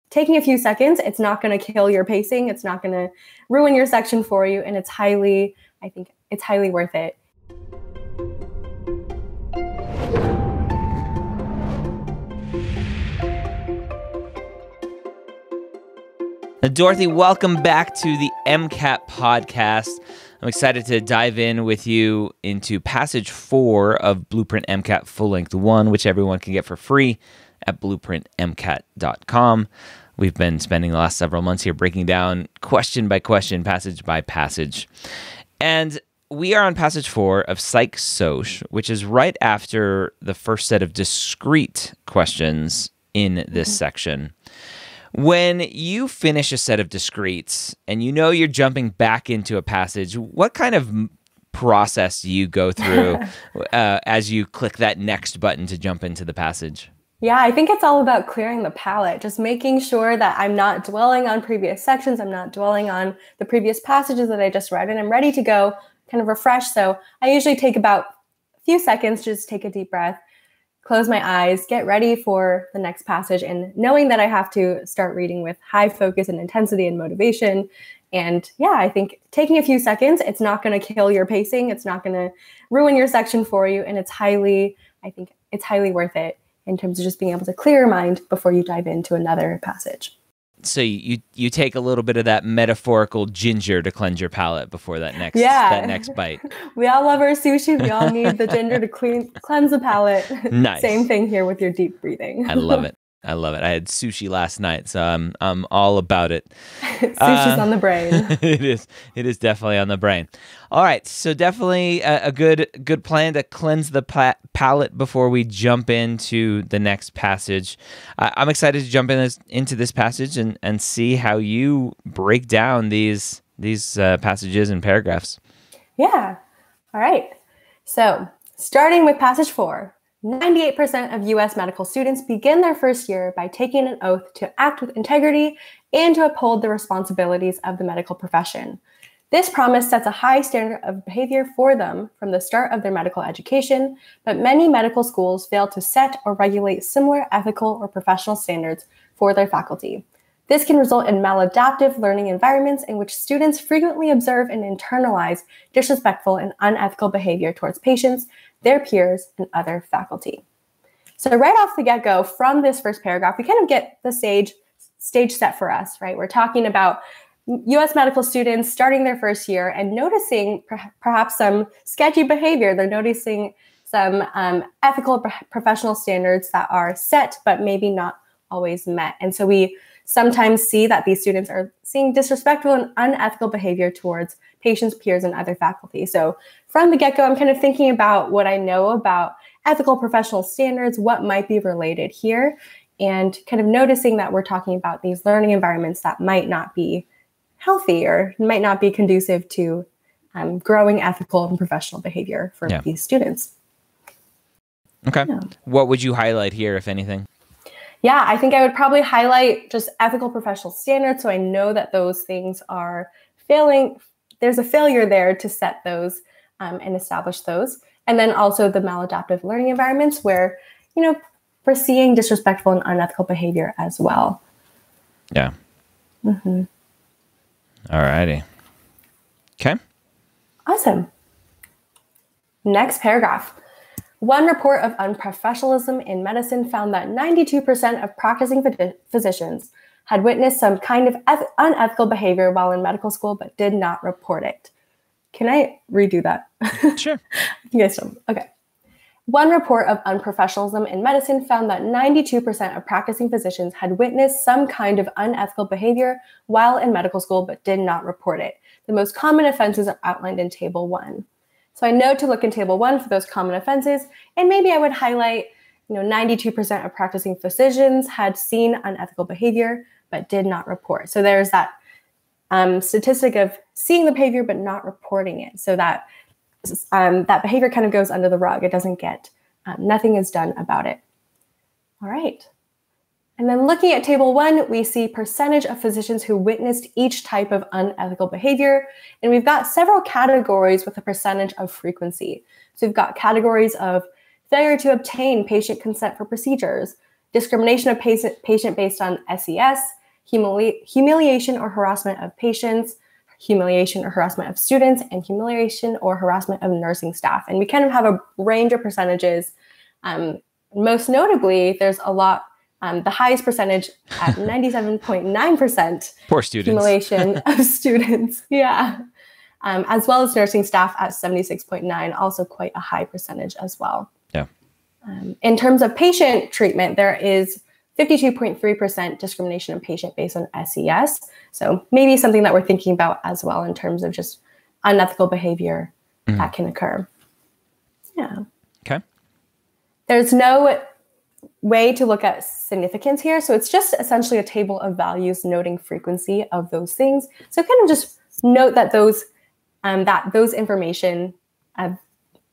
taking a few seconds. It's not going to kill your pacing. It's not going to ruin your section for you. And I think it's highly worth it. Dorothy, welcome back to the MCAT podcast. I'm excited to dive in with you into Passage 4 of Blueprint MCAT Full Length 1, which everyone can get for free at blueprintmcat.com. We've been spending the last several months here breaking down question by question, passage by passage. And we are on Passage 4 of Psych Soc, which is right after the first set of discrete questions in this section. When you finish a set of discretes and you know you're jumping back into a passage, what kind of process do you go through as you click that next button to jump into the passage? Yeah, I think it's all about clearing the palette, just making sure that I'm not dwelling on previous sections. I'm not dwelling on the previous passages that I just read, and I'm ready to go kind of refresh. So I usually take about a few seconds, just take a deep breath, close my eyes, get ready for the next passage, and knowing that I have to start reading with high focus and intensity and motivation. And yeah, I think taking a few seconds, it's not going to kill your pacing. It's not going to ruin your section for you. And I think it's highly worth it in terms of just being able to clear your mind before you dive into another passage. So you take a little bit of that metaphorical ginger to cleanse your palate before that next bite. We all love our sushi. We all need the ginger to cleanse the palate. Nice. Same thing here with your deep breathing. I love it. I had sushi last night, so I'm all about it. Sushi's on the brain. It is definitely on the brain. All right, so definitely a good plan to cleanse the palate before we jump into the next passage. I'm excited to jump into this passage and see how you break down these passages and paragraphs. Yeah. All right. So starting with passage 4. 98% of U.S. medical students begin their first year by taking an oath to act with integrity and to uphold the responsibilities of the medical profession. This promise sets a high standard of behavior for them from the start of their medical education, but many medical schools fail to set or regulate similar ethical or professional standards for their faculty. This can result in maladaptive learning environments in which students frequently observe and internalize disrespectful and unethical behavior towards patients, their peers, and other faculty. So right off the get-go, from this first paragraph, we kind of get the stage set for us, right? We're talking about U.S. medical students starting their first year and noticing perhaps some sketchy behavior. They're noticing some ethical professional standards that are set, but maybe not always met. And so we sometimes see that these students are seeing disrespectful and unethical behavior towards patients, peers, and other faculty. So from the get-go, I'm kind of thinking about what I know about ethical professional standards, what might be related here, and kind of noticing that we're talking about these learning environments that might not be healthy or might not be conducive to growing ethical and professional behavior for these students. Okay. Yeah. What would you highlight here, if anything? Yeah, I think I would probably highlight just ethical professional standards. So I know that those things are failing. There's a failure there to set those and establish those. And then also the maladaptive learning environments where, we're seeing disrespectful and unethical behavior as well. Yeah. Mm-hmm. All righty. Okay. Awesome. Next paragraph. One report of unprofessionalism in medicine found that 92% of practicing physicians had witnessed some kind of unethical behavior while in medical school, but did not report it. Can I redo that? Sure. You guys don't. Okay. One report of unprofessionalism in medicine found that 92% of practicing physicians had witnessed some kind of unethical behavior while in medical school, but did not report it. The most common offenses are outlined in Table 1. So I know to look in Table 1 for those common offenses, and maybe I would highlight, 92% of practicing physicians had seen unethical behavior, but did not report. So there's that statistic of seeing the behavior, but not reporting it. So that that behavior kind of goes under the rug. It doesn't get, nothing is done about it. All right. And then looking at Table 1, we see percentage of physicians who witnessed each type of unethical behavior. And we've got several categories with a percentage of frequency. So we've got categories of failure to obtain patient consent for procedures, discrimination of patient based on SES, humiliation or harassment of patients, humiliation or harassment of students, and humiliation or harassment of nursing staff. And we kind of have a range of percentages. Most notably, there's a lot, the highest percentage at 97.9%. Poor students. Humiliation of students. Yeah. As well as nursing staff at 76.9, also quite a high percentage as well. Yeah. In terms of patient treatment, there is 52.3% discrimination in patient based on SES. So maybe something that we're thinking about as well in terms of just unethical behavior that can occur. Yeah. Okay. There's no way to look at significance here. So it's just essentially a table of values noting frequency of those things. So kind of just note that those information,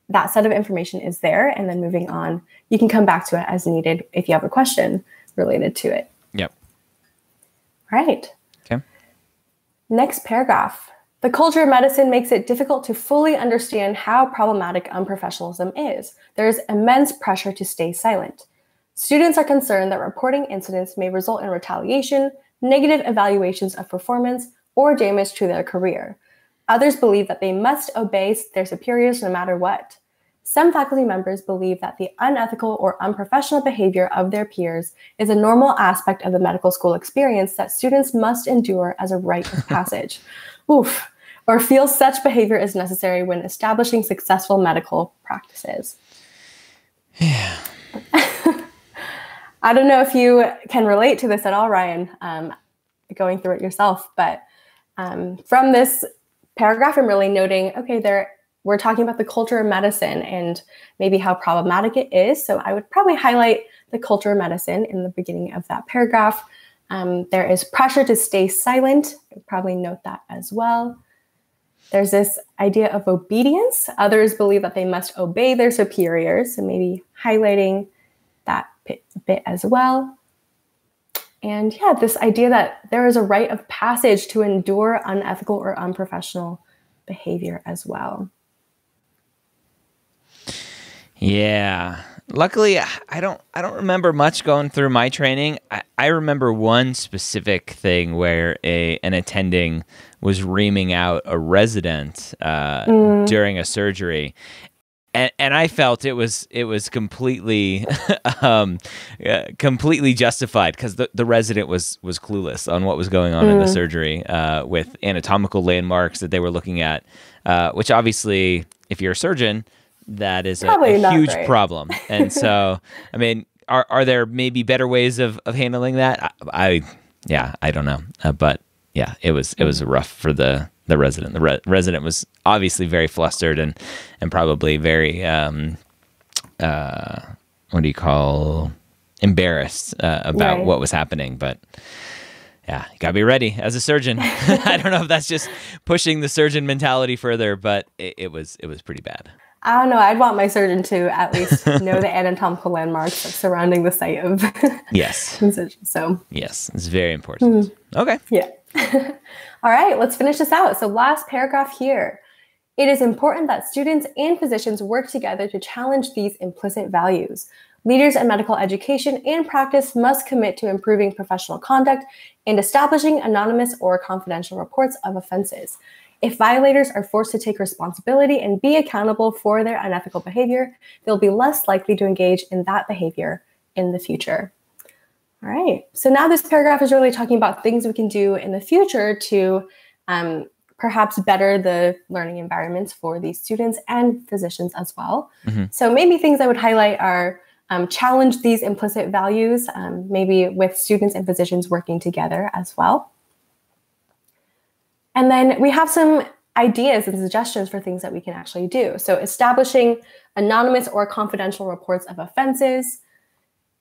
that set of information is there, and then moving on, you can come back to it as needed if you have a question related to it. Yep. All right. Okay. Next paragraph. The culture of medicine makes it difficult to fully understand how problematic unprofessionalism is. There is immense pressure to stay silent. Students are concerned that reporting incidents may result in retaliation, negative evaluations of performance, or damage to their career. Others believe that they must obey their superiors no matter what. Some faculty members believe that the unethical or unprofessional behavior of their peers is a normal aspect of the medical school experience that students must endure as a rite of passage. Oof. Or feel such behavior is necessary when establishing successful medical practices. Yeah. I don't know if you can relate to this at all, Ryan, going through it yourself, but from this paragraph, I'm really noting, okay, we're talking about the culture of medicine and maybe how problematic it is. So I would probably highlight the culture of medicine in the beginning of that paragraph. There is pressure to stay silent. I'd probably note that as well. There's this idea of obedience. Others believe that they must obey their superiors, so maybe highlighting that bit as well. And yeah, this idea that there is a rite of passage to endure unethical or unprofessional behavior as well. Yeah. Luckily, I don't remember much going through my training. I remember one specific thing where an attending was reaming out a resident during a surgery. And I felt it was completely completely justified because the resident was clueless on what was going on in the surgery with anatomical landmarks that they were looking at, which obviously, if you're a surgeon, that is a huge problem. And so, I mean, are there maybe better ways of handling that? I don't know, but yeah, it was rough for the resident. The resident was obviously very flustered and probably very embarrassed about what was happening. But yeah, you gotta be ready as a surgeon. I don't know if that's just pushing the surgeon mentality further, but it was pretty bad. I don't know. I'd want my surgeon to at least know the anatomical landmarks surrounding the site of yes. incision. So yes, it's very important. Okay. Yeah. All right, let's finish this out. So last paragraph here. It is important that students and physicians work together to challenge these implicit values. Leaders in medical education and practice must commit to improving professional conduct and establishing anonymous or confidential reports of offenses. If violators are forced to take responsibility and be accountable for their unethical behavior, they'll be less likely to engage in that behavior in the future. All right, so now this paragraph is really talking about things we can do in the future to perhaps better the learning environments for these students and physicians as well. So maybe things I would highlight are challenge these implicit values, maybe with students and physicians working together as well. And then we have some ideas and suggestions for things that we can actually do. So establishing anonymous or confidential reports of offenses.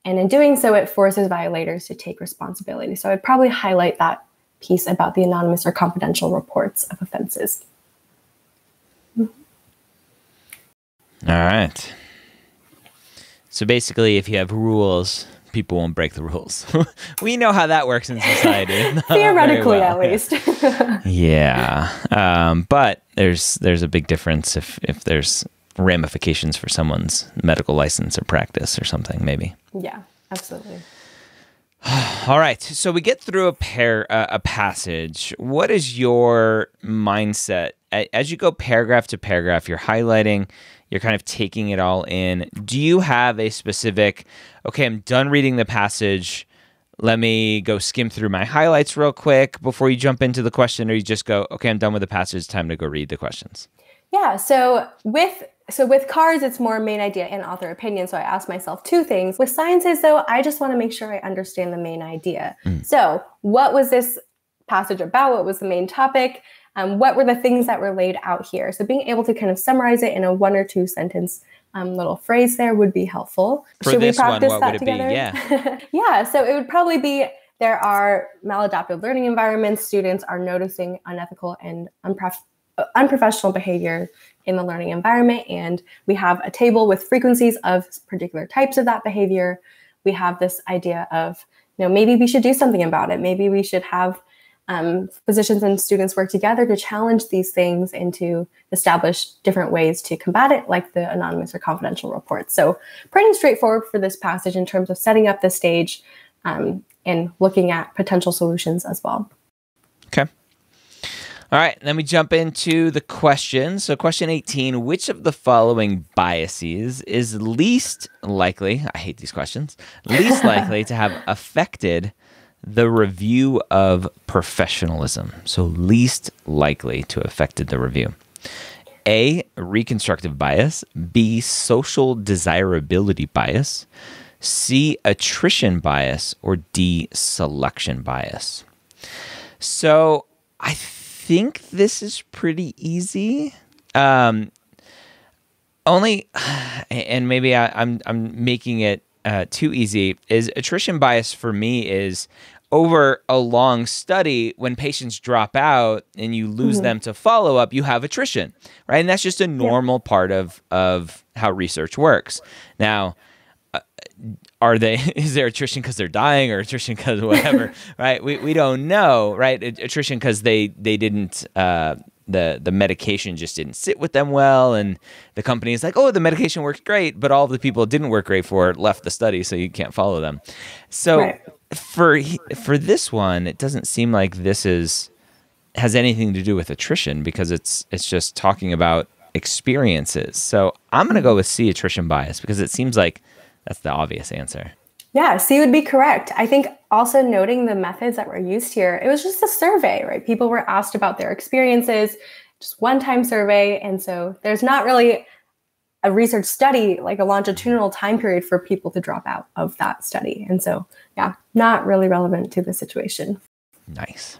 And in doing so, it forces violators to take responsibility. So I'd probably highlight that piece about the anonymous or confidential reports of offenses. All right. So basically, if you have rules, people won't break the rules. We know how that works in society. Theoretically, at least. Yeah. But there's a big difference if there's ramifications for someone's medical license or practice or something, maybe. Yeah, absolutely. All right. So we get through a passage. What is your mindset as you go paragraph to paragraph? You're highlighting. You're kind of taking it all in. Do you have a specific? Okay, I'm done reading the passage. Let me go skim through my highlights real quick before you jump into the question, or you just go, okay, I'm done with the passage. Time to go read the questions. Yeah. So with cars, it's more main idea and author opinion. So I asked myself two things. With sciences, though, I just want to make sure I understand the main idea. So what was this passage about? What was the main topic? What were the things that were laid out here? So being able to kind of summarize it in a 1 or 2 sentence little phrase there would be helpful. Should we practice that together? Yeah. Yeah. So it would probably be, there are maladaptive learning environments. Students are noticing unethical and unprofessional behavior in the learning environment. And we have a table with frequencies of particular types of that behavior. We have this idea of, maybe we should do something about it. Maybe we should have physicians and students work together to challenge these things and to establish different ways to combat it, like the anonymous or confidential reports. So pretty straightforward for this passage in terms of setting up the stage and looking at potential solutions as well. Okay. All right, then we jump into the questions. So question 18, which of the following biases is least likely, I hate these questions, least likely to have affected the review of professionalism? So least likely to have affected the review. A, reconstructive bias. B, social desirability bias. C, attrition bias. Or D, selection bias. So I think this is pretty easy. Only, and maybe I'm making it too easy, is attrition bias for me is over a long study, when patients drop out and you lose them to follow-up, you have attrition, right? And that's just a normal part of how research works. Now, is there attrition because they're dying, or attrition because whatever, right? We don't know, right? Attrition because they didn't, the medication just didn't sit with them well, and the company is like, oh, the medication worked great, but all of the people it didn't work great for left the study, so you can't follow them. So for this one, it doesn't seem like this has anything to do with attrition, because it's just talking about experiences. So I'm going to go with C, attrition bias, because it seems like that's the obvious answer. Yeah, C would be correct. I think also noting the methods that were used here, it was just a survey, right? People were asked about their experiences, just one-time survey. And so there's not really a research study, like a longitudinal time period for people to drop out of that study. And so, yeah, not really relevant to the situation. Nice.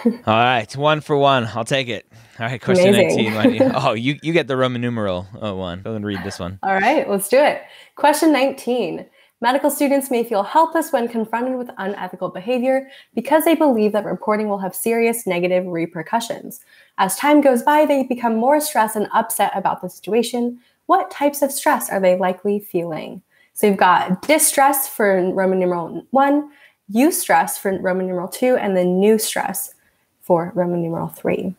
All right, 1 for 1. I'll take it. All right, question 19. Oh, you get the Roman numeral one. Go and read this one. All right, let's do it. Question 19. Medical students may feel helpless when confronted with unethical behavior because they believe that reporting will have serious negative repercussions. As time goes by, they become more stressed and upset about the situation. What types of stress are they likely feeling? So you've got distress for Roman numeral 1, eustress for Roman numeral 2, and then new stress for Roman numeral 3.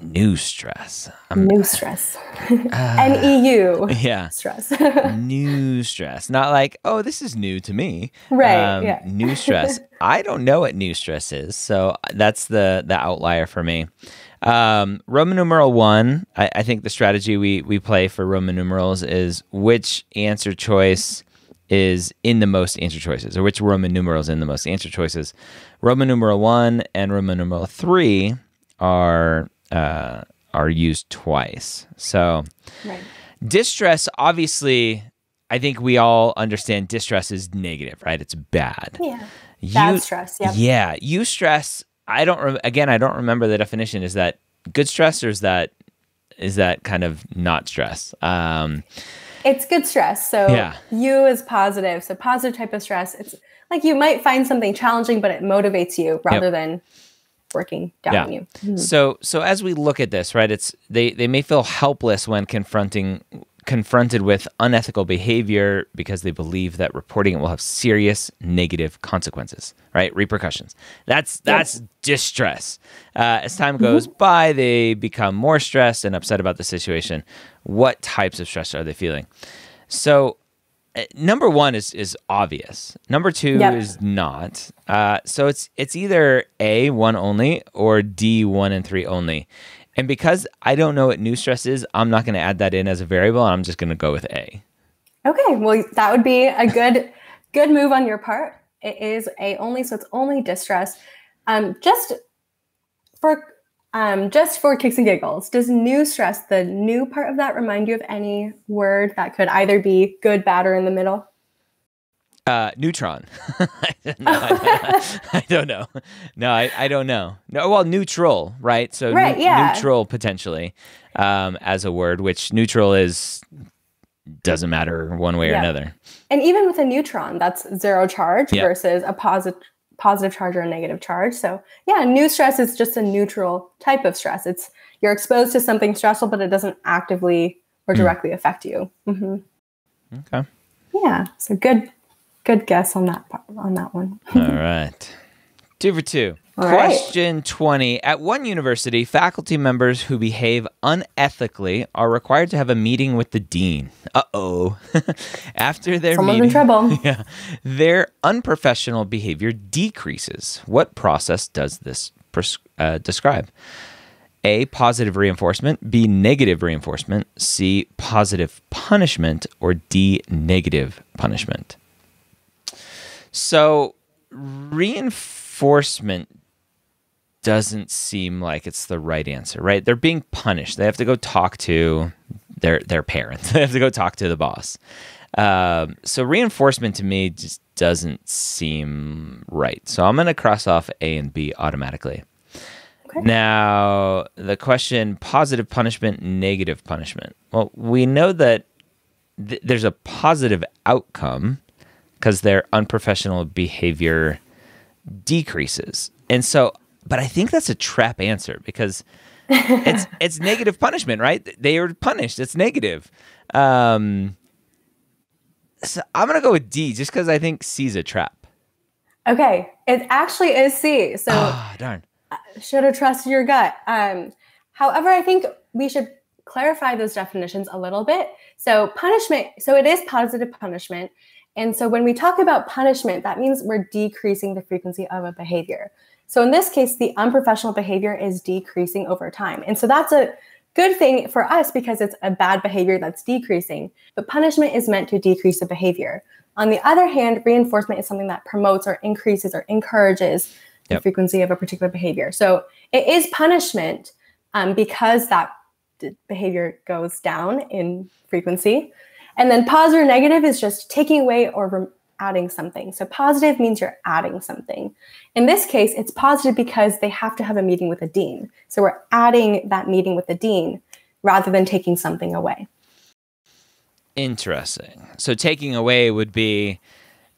New stress. New stress. N-E-U. Yeah. Stress. New stress. Not like, oh, this is new to me. Right. Yeah. New stress. I don't know what new stress is. So that's the outlier for me. Roman numeral 1, I think the strategy we play for Roman numerals is which answer choice is in the most answer choices, or which Roman numerals in the most answer choices. Roman numeral 1 and Roman numeral 3 are used twice. So distress, obviously, I think we all understand distress is negative, right? It's bad. Yeah. Bad stress. Yeah. Yeah. Eustress, I don't remember the definition. Is that good stress, or is that kind of not stress? It's good stress. So U is positive. So positive type of stress. It's like you might find something challenging, but it motivates you rather than working down on you. Mm-hmm. So as we look at this, right, it's they may feel helpless when confronted with unethical behavior because they believe that reporting it will have serious negative consequences, right? Repercussions. That's distress. As time goes by, they become more stressed and upset about the situation. What types of stress are they feeling? So number one is obvious. Number two is not. So it's either A, 1 only, or D, 1 and 3 only. And because I don't know what new stress is, I'm not going to add that in as a variable. I'm just going to go with A. Okay, well, that would be a good move on your part. It is A only, so it's only distress. Just for kicks and giggles, does new stress, the new part of that, remind you of any word that could either be good, bad, or in the middle? Neutron. I don't know. No, I don't know. No, well, neutral, right? So neutral potentially as a word, which neutral doesn't matter one way or another. And even with a neutron, that's zero charge versus a positive charge or a negative charge. So new stress is just a neutral type of stress. You're exposed to something stressful, but it doesn't actively or directly affect you. Mm-hmm. Okay. Yeah. So good guess on that one. All right. 2 for 2. Question 20. At one university, faculty members who behave unethically are required to have a meeting with the dean. Uh-oh. After their Someone's meeting, in trouble. Their unprofessional behavior decreases. What process does this describe? A, positive reinforcement. B, negative reinforcement. C, positive punishment. Or D, negative punishment. So, reinforcement doesn't seem like it's the right answer, right? They're being punished. They have to go talk to their parents. They have to go talk to the boss. So reinforcement to me just doesn't seem right. So I'm going to cross off A and B automatically. Okay. Now, the question, positive punishment, negative punishment. Well, we know that there's a positive outcome because their unprofessional behavior decreases. And so, but I think that's a trap answer because it's negative punishment, right? They are punished. It's negative. So I'm going to go with D just because I think C is a trap. Okay. It actually is C. So darn. Should have trusted your gut. However, I think we should clarify those definitions a little bit. So punishment, so it is positive punishment. And so when we talk about punishment, that means we're decreasing the frequency of a behavior. So in this case, the unprofessional behavior is decreasing over time. And so that's a good thing for us because it's a bad behavior that's decreasing. But punishment is meant to decrease the behavior. On the other hand, reinforcement is something that promotes or increases or encourages the frequency of a particular behavior. So it is punishment because that behavior goes down in frequency. And then positive or negative is just taking away or adding something. So positive means you're adding something. In this case, it's positive because they have to have a meeting with a dean. So we're adding that meeting with the dean rather than taking something away. Interesting. So taking away would be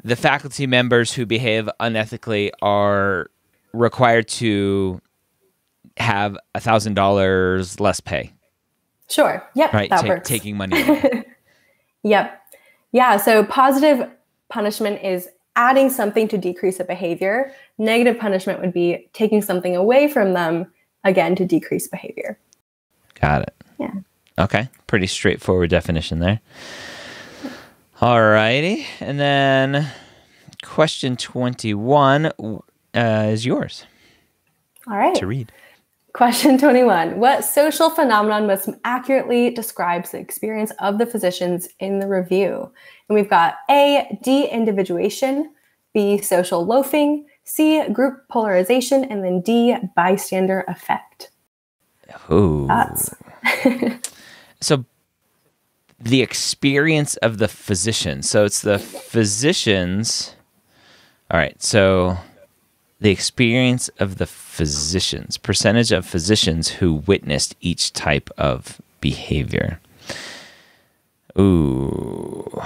the faculty members who behave unethically are required to have $1,000 less pay. Sure. Yep. Right. That works. Taking money away. Yep. Yeah. So positive punishment is adding something to decrease a behavior. Negative punishment would be taking something away from them, again, to decrease behavior. Got it. Yeah. Okay. Pretty straightforward definition there. All righty. And then question 21 is yours. All right. To read. Question 21. What social phenomenon most accurately describes the experience of the physicians in the review? And we've got A, de-individuation, B, social loafing, C, group polarization, and then D, bystander effect. Ooh. So the experience of the physician. So it's the physicians. All right. So the experience of the physicians, percentage of physicians who witnessed each type of behavior. Ooh.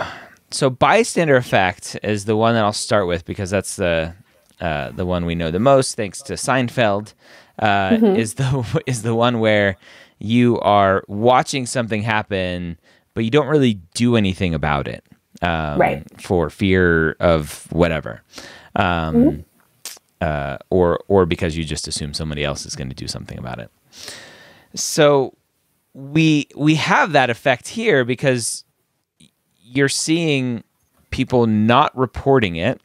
So bystander effect is the one that I'll start with because that's the one we know the most, thanks to Seinfeld. Is the one where you are watching something happen, but you don't really do anything about it, right? For fear of whatever. Or because you just assume somebody else is going to do something about it. So we have that effect here because you're seeing people not reporting it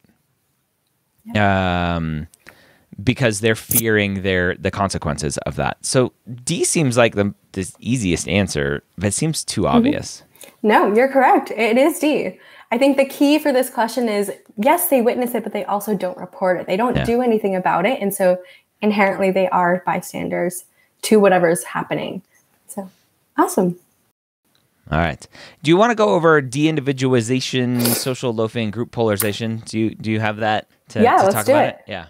because they're fearing the consequences of that. So D seems like the easiest answer, but it seems too obvious. No, you're correct. It is D. I think the key for this question is, yes, they witness it, but they also don't report it. They don't do anything about it. And so inherently they are bystanders to whatever's happening. So awesome. All right. Do you want to go over de-individualization, social loafing, group polarization? Do you have that to talk about it? Yeah.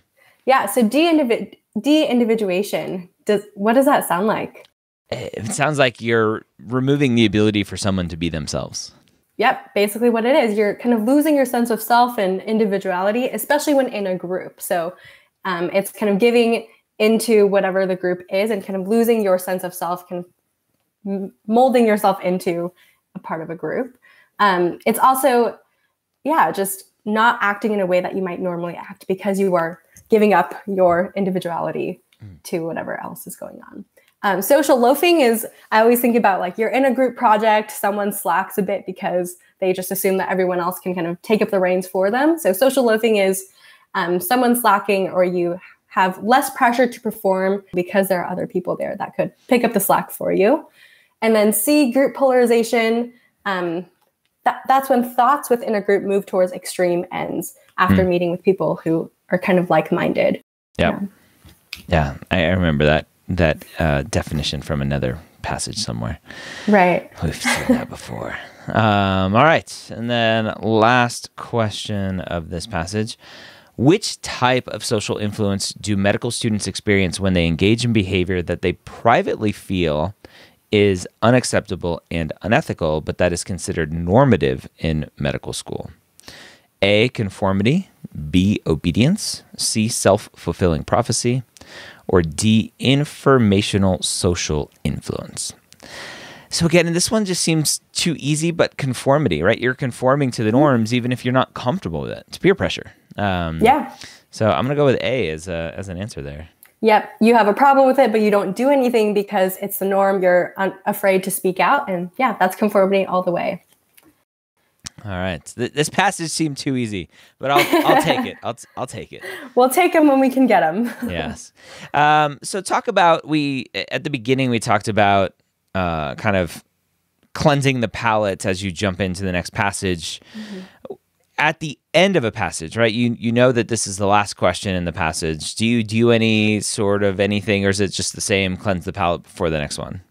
Yeah. So de-individuation, what does that sound like? It sounds like you're removing the ability for someone to be themselves. Yep. Basically what it is, you're kind of losing your sense of self and individuality, especially when in a group. So it's kind of giving into whatever the group is and kind of losing your sense of self, kind of molding yourself into a part of a group. It's also, just not acting in a way that you might normally act because you are giving up your individuality to whatever else is going on. Social loafing is, I always think about like you're in a group project, someone slacks a bit because they just assume that everyone else can kind of take up the reins for them. So social loafing is someone slacking, or you have less pressure to perform because there are other people there that could pick up the slack for you. And then C, group polarization. That's when thoughts within a group move towards extreme ends after meeting with people who are kind of like-minded. Yep. Yeah, I remember that definition from another passage somewhere. Right. We've said that before. All right. And then last question of this passage. Which type of social influence do medical students experience when they engage in behavior that they privately feel is unacceptable and unethical, but that is considered normative in medical school? A, conformity, B, obedience, C, self-fulfilling prophecy, or D, informational social influence. So again, and this one just seems too easy, but conformity, right? You're conforming to the norms even if you're not comfortable with it. It's peer pressure. So I'm going to go with A as an answer there. Yep. You have a problem with it, but you don't do anything because it's the norm. You're afraid to speak out. And that's conformity all the way. All right. This passage seemed too easy, but I'll take it. I'll take it. We'll take them when we can get them. Yes. So talk about, at the beginning, we talked about kind of cleansing the palate as you jump into the next passage. Mm-hmm. At the end of a passage, right? You know that this is the last question in the passage. Do you do any sort of anything, or is it just the same cleanse the palate before the next one?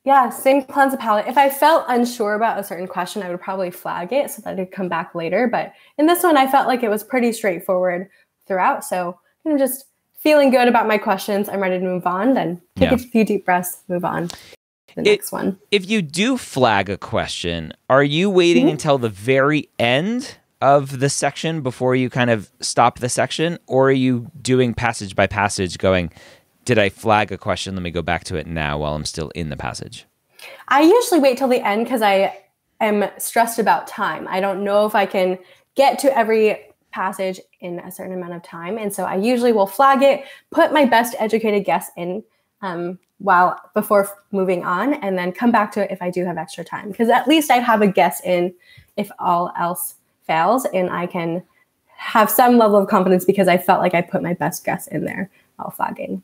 Yeah, same cleanse the palate. If I felt unsure about a certain question, I would probably flag it so that it'd come back later. But in this one, I felt like it was pretty straightforward throughout. So I'm just feeling good about my questions. I'm ready to move on. Then take a few deep breaths, move on to the next one. If you do flag a question, are you waiting until the very end of the section before you kind of stop the section? Or are you doing passage by passage going, did I flag a question? Let me go back to it now while I'm still in the passage. I usually wait till the end because I am stressed about time. I don't know if I can get to every passage in a certain amount of time. And so I usually will flag it, put my best educated guess in before moving on, and then come back to it if I do have extra time. Because at least I have a guess in if all else fails, and I can have some level of confidence because I felt like I put my best guess in there while flagging.